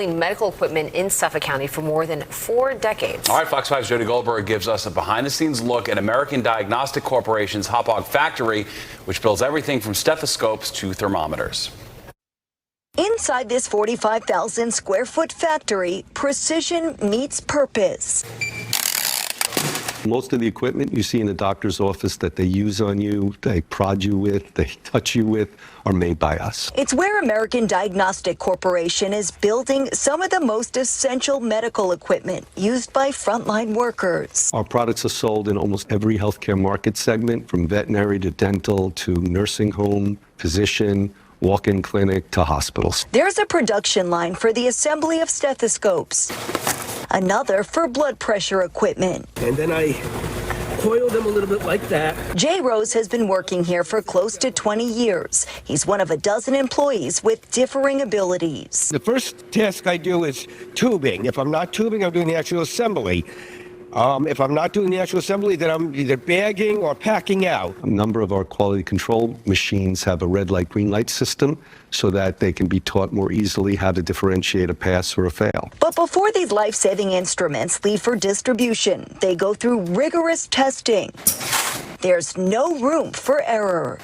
Medical equipment in Suffolk County for more than 4 decades. All right, Fox 5's Jodi Goldberg gives us a behind-the-scenes look at American Diagnostic Corporation's Hauppauge factory, which builds everything from stethoscopes to thermometers. Inside this 45,000 square foot factory, precision meets purpose. Most of the equipment you see in the doctor's office that they use on you, they prod you with, they touch you with, are made by us. It's where American Diagnostic Corporation is building some of the most essential medical equipment used by frontline workers. Our products are sold in almost every healthcare market segment, from veterinary to dental to nursing home, physician, walk-in clinic to hospitals. There's a production line for the assembly of stethoscopes, another for blood pressure equipment. And then I coil them a little bit like that. Jay Rose has been working here for close to 20 years. He's one of a dozen employees with differing abilities. The first task I do is tubing. If I'm not tubing, I'm doing the actual assembly. If I'm not doing the actual assembly, then I'm either bagging or packing out. A number of our quality control machines have a red light, green light system so that they can be taught more easily how to differentiate a pass or a fail. But before these life-saving instruments leave for distribution, they go through rigorous testing. There's no room for error.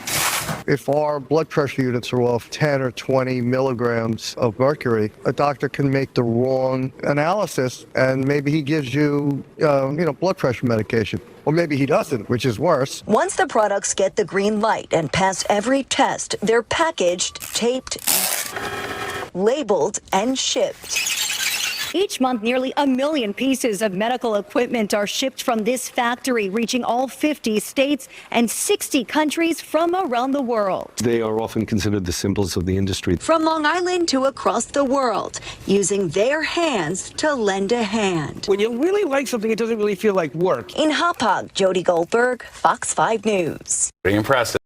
If our blood pressure units are off 10 or 20 milligrams of mercury, a doctor can make the wrong analysis, and maybe he gives you, blood pressure medication. Or maybe he doesn't, which is worse. Once the products get the green light and pass every test, they're packaged, taped, labeled, and shipped. Each month, nearly 1 million pieces of medical equipment are shipped from this factory, reaching all 50 states and 60 countries from around the world. They are often considered the symbols of the industry. From Long Island to across the world, using their hands to lend a hand. When you really like something, it doesn't really feel like work. In Hauppauge, Jodi Goldberg, Fox 5 News. Pretty impressive.